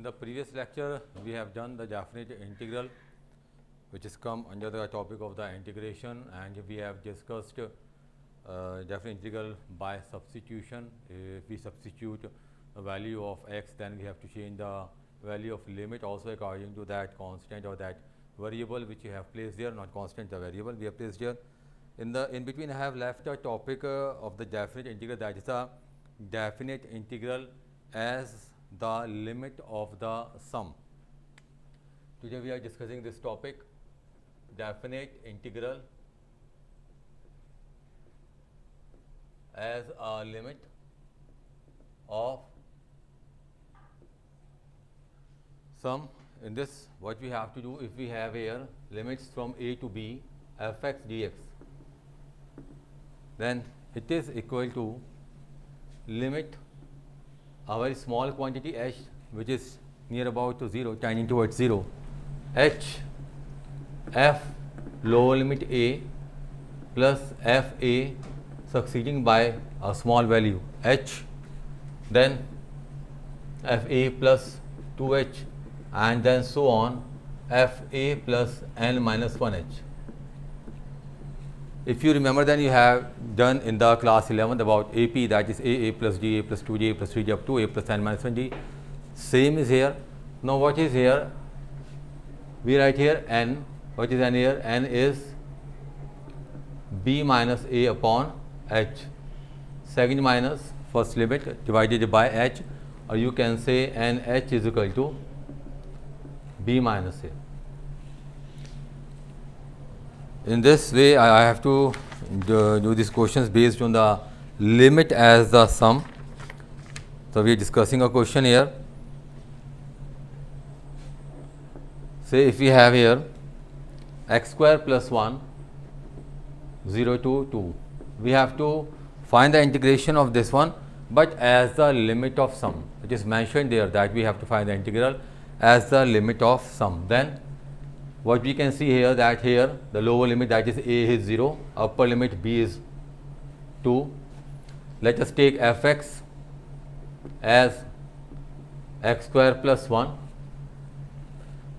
In the previous lecture, we have done the definite integral, which is come under the topic of the integration, and we have discussed definite integral by substitution. If we substitute the value of x, then we have to change the value of limit also according to that constant or that variable which you have placed there, not constant, the variable we have placed here. In between, I have left a topic of the definite integral, that is the definite integral as the limit of the sum. Today we are discussing this topic, definite integral as a limit of sum. In this, what we have to do, if we have here limits from a to b fx dx, then it is equal to limit a very small quantity h, which is near about to 0, tending towards 0, h f lower limit a plus f a succeeding by a small value h, then f a plus 2h, and then so on f a plus n minus 1h. If you remember, then you have done in the class 11th about AP, that is a plus d, a plus 2d, a plus 3d up to a plus n minus 1d. Same is here. Now what is here? We write here n. What is n here? N is b minus a upon h. Second minus first limit divided by h, or you can say nh is equal to b minus a. In this way, I have to do these questions based on the limit as the sum. So we are discussing a question here. Say if we have here x square plus 1, 0 to 2. We have to find the integration of this one, but as the limit of sum. It is mentioned there that we have to find the integral as the limit of sum. Then what we can see here, that here the lower limit, that is a is 0, upper limit b is 2. Let us take fx as x square plus 1.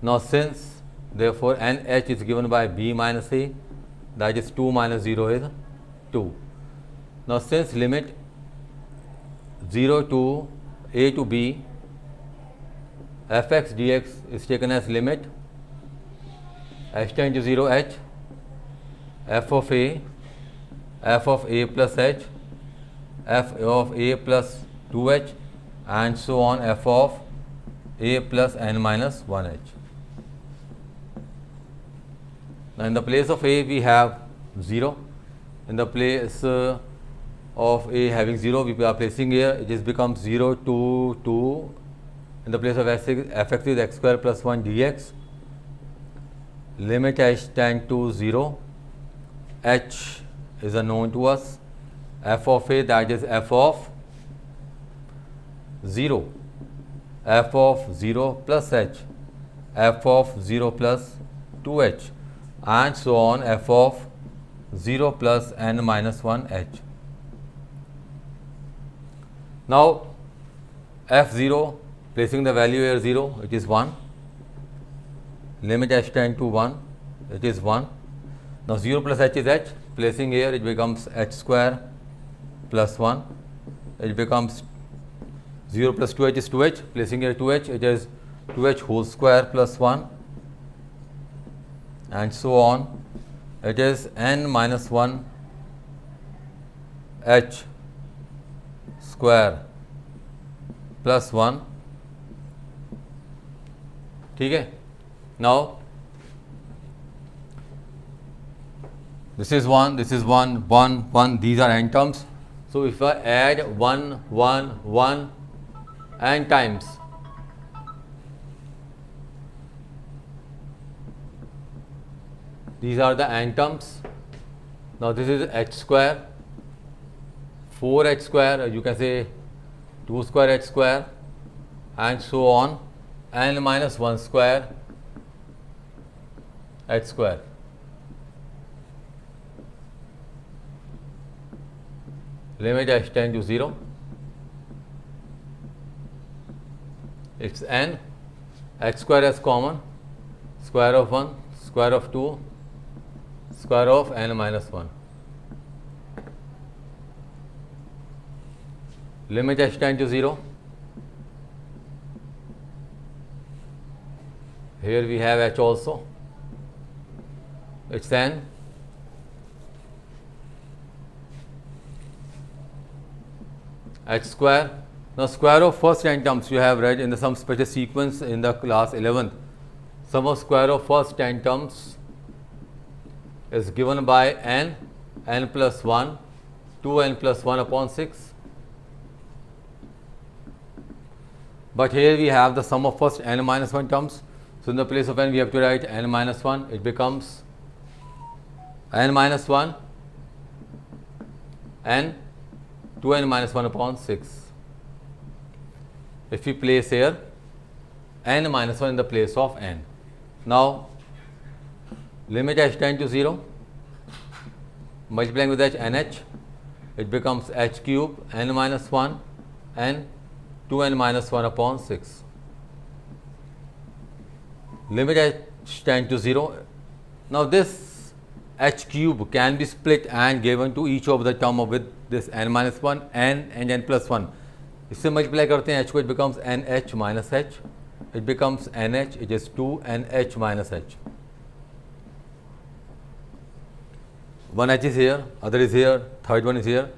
Now since therefore nh is given by b minus a, that is 2 minus 0 is 2. Now since limit 0 to a to b, fx dx is taken as limit h tends to 0 h, f of a plus h, f of a plus 2h, and so on f of a plus n minus 1h. Now in the place of a we have 0. In the place of a having 0, we are placing here, it is becomes 0 to 2. In the place of fx is x square plus 1 dx. Limit h tend to 0, h is unknown to us, f of a, that is f of 0, f of 0 plus h, f of 0 plus 2h, and so on f of 0 plus n minus 1h. Now f0, placing the value here 0, it is 1. Limit h tend to 1, it is 1. Now 0 plus h is h, placing here it becomes h square plus 1. It becomes 0 plus 2h is 2h, placing here 2h, it is 2h whole square plus 1, and so on. It is n minus 1 h square plus 1. ठीक है. Now this is 1, this is 1, 1, 1, these are n terms. So if I add 1, 1, 1 n times, these are the n terms. Now this is h square, 4h square, you can say 2 square h square, and so on, n minus 1 square h square. Limit h tend to 0, it's n H square is common, square of 1, square of 2, square of n minus 1. Limit h tend to 0. Here we have h also. It's n. H square. Now square of first n terms you have read in the sum special sequence in the class 11th. Sum of square of first 10 terms is given by n plus 1, 2n plus 1 upon 6. But here we have the sum of first n minus 1 terms. So in the place of n we have to write n minus 1. It becomes n minus 1 n 2n minus 1 upon 6. If we place here n minus 1 in the place of n. Now limit h tend to 0, multiplying with h nh, it becomes h cube n minus 1 n 2n minus 1 upon 6. Limit h tend to 0. Now this h cube can be split and given to each of the term with this n minus 1 n and n plus 1. इससे multiply करते हैं h को, it becomes nh minus h, it becomes nh, it is 2 nh minus h. One h is here, other is here, third one is here.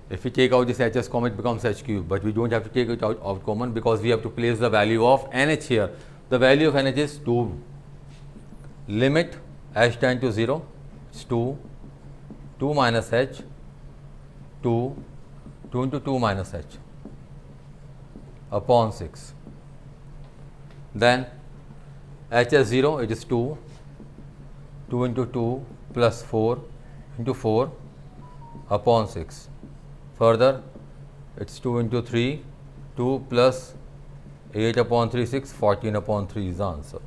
If we take out this h's common, it becomes h cube, but we don't have to take it out common because we have to place the value of nh here. The value of nh is 2. Limit h tend to 0, it's 2, 2 minus h, 2, 2 into 2 minus h upon 6. Then h is 0, it is 2, 2 into 2 plus 4 into 4 upon 6. Further, it's 2 into 3, 2 plus 8 upon 3, 6, 14 upon 3 is the answer.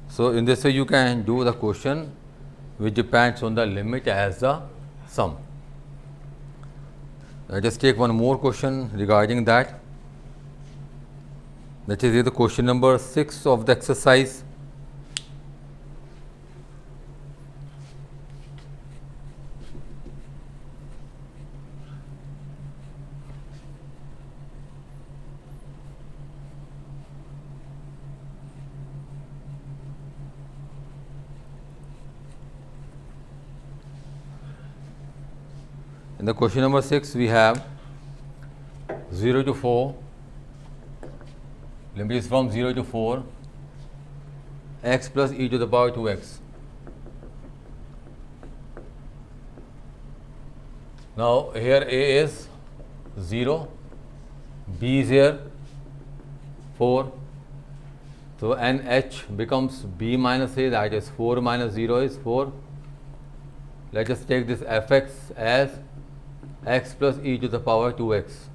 So in this way you can do the question which depends on the limit as the sum. Let us take one more question regarding that. That is the question number 6 of the exercise. In the question number 6 we have 0 to 4. Limit is from 0 to 4, x plus e to the power 2x. Now here a is 0, b is here 4. So nh becomes b minus a, that is 4 minus 0 is 4. Let us take this fx as x plus e to the power 2x.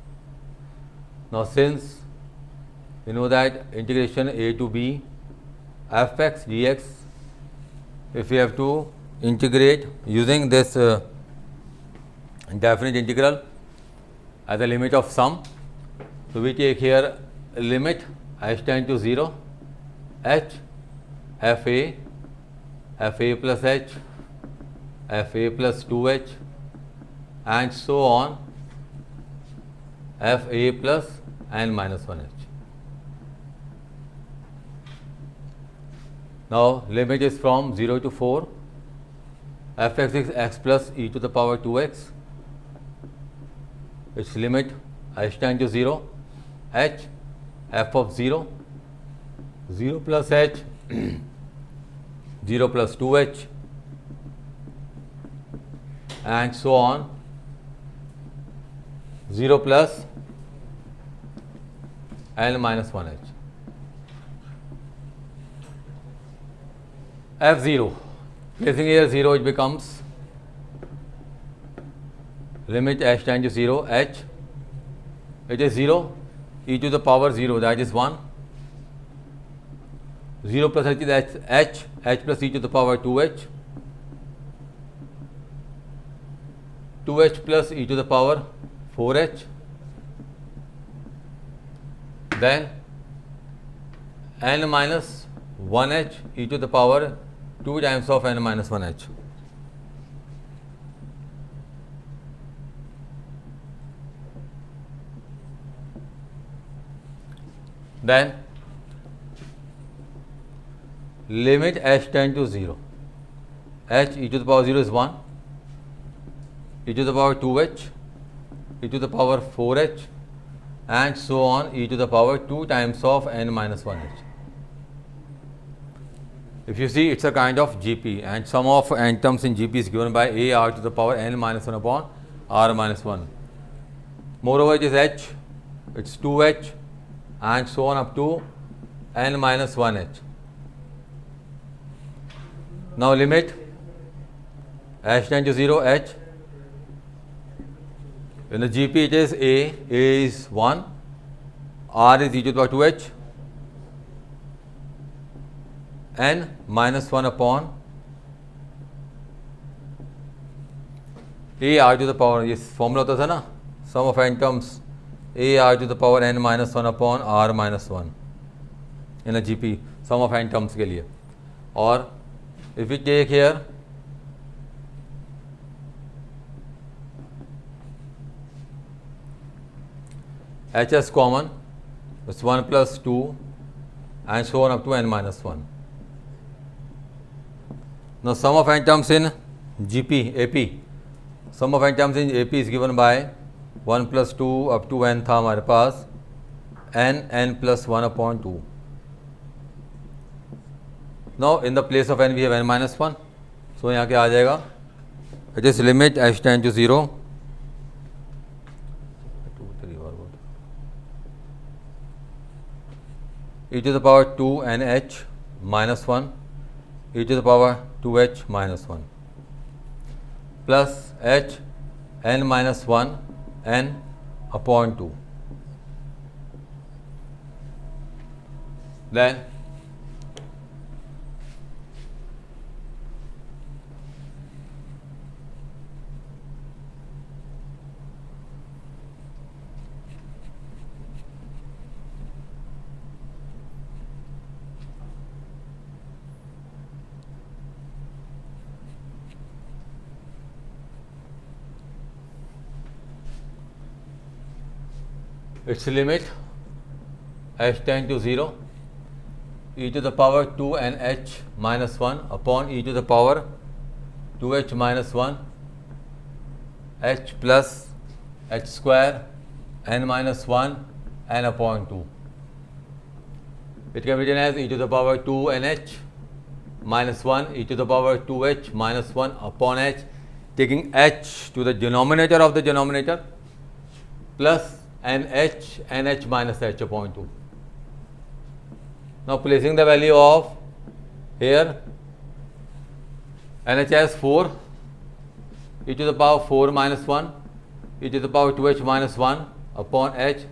Now since we know that integration a to b fx dx, if we have to integrate using this definite integral as a limit of sum, so we take here limit h tend to 0, h fa plus h, fa plus 2h, and so on, fa plus n minus 1h. Now limit is from 0 to 4, fx is x plus e to the power 2x, its limit h tend to 0, h f of 0, 0 plus h, 0 plus 2h, and so on, 0 plus n minus 1h. f0, placing here 0, it becomes limit h tend to 0, h, it is 0, e to the power 0, that is 1, 0 plus h is h plus e to the power 2h, 2h plus e to the power 4h, then n minus 1h e to the power 2 times of n minus 1h. Then limit h tend to 0. H e to the power 0 is 1, e to the power 2h, e to the power 4h, and so on e to the power 2 times of n minus 1h. If you see, it's a kind of GP, and sum of n terms in GP is given by a r to the power n minus 1 upon r minus 1. Moreover, it is h, it's 2h, and so on up to n minus 1h. Now limit h tend to 0, h. In the GP it is a is 1, r is e to the power 2h, n minus 1 upon a r to the power, ये formula होता था ना, sum of n terms a r to the power n minus 1 upon r minus 1 in a GP, sum of n terms के लिए. और if we take here hs common, it's 1 plus 2 and so on up to n minus 1. Now sum of n terms in GP, AP, sum of n terms in AP is given by 1 plus 2 up to n था हमारे पास n plus 1 upon 2. Now in the place of n we have n minus 1, so यहाँ क्या आ जाएगा, it is limit h tend to 0 e to the power 2 n h minus 1 e to the power 2h minus 1 plus h n minus 1 n upon 2. Then its limit h tend to 0 e to the power 2 n h minus 1 upon e to the power 2h minus 1 h plus h square n minus 1 n upon 2. It can be written as e to the power 2 n h minus 1 e to the power 2h minus 1 upon h, taking h to the denominator of the denominator, plus nh minus h upon 2. Now placing the value of here, nh as 4 e to the power 4 minus 1 e to the power 2h minus 1 upon h,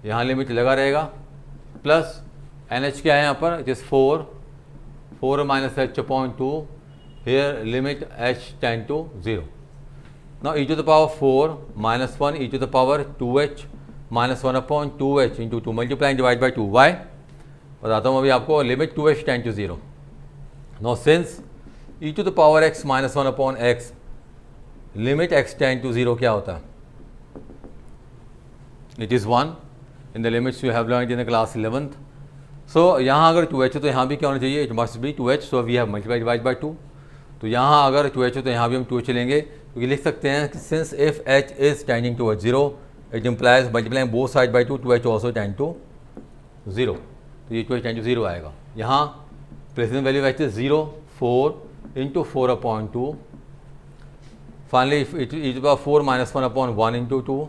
यहाँ limit लगा रहेगा, plus nh क्या है यहाँ पर, it is 4 minus h upon 2, here limit h tend to 0. Now e to the power 4 minus 1 e to the power 2h minus 1 upon 2h into 2, multiply and divide by 2. Why? बताता हूँ अभी आपको. Limit 2h tend to 0. Now since e to the power x minus 1 upon x, limit x tend to 0 क्या होता है? It is 1 in the limits you have learned in the class 11th. So यहाँ अगर 2h है तो यहाँ भी क्या होना चाहिए? It must be 2h. So we have multiply divide by 2. तो यहाँ अगर 2h है तो यहाँ भी हम 2h लेंगे, क्योंकि लिख सकते हैं कि since if h is tending towards 0, it implies multiplying both sides by 2, 2h also tend to 0. तो ये 2h tend to 0 आएगा. यहाँ present value h is 0, 4 into 4 upon 2. Finally, e to the power 4 minus 1 upon 1 into 2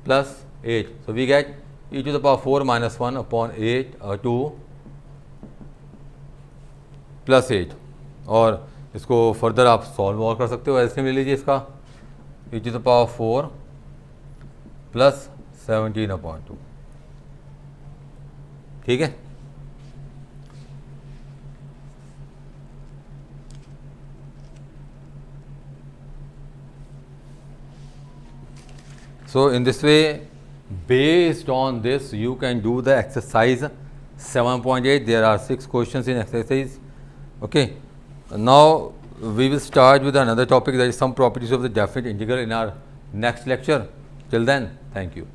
plus 8. So we get e to the power 4 minus 1 upon 8 2 plus 8. और इसको further आप solve और कर सकते हो. ऐसे में ले लीजिए इसका e to the power 4 plus 17 upon 2. ठीक है. So in this way, based on this, you can do the exercise 7.8. There are 6 questions in exercise. Okay. Now we will start with another topic, that is some properties of the definite integral, in our next lecture. Till then, thank you.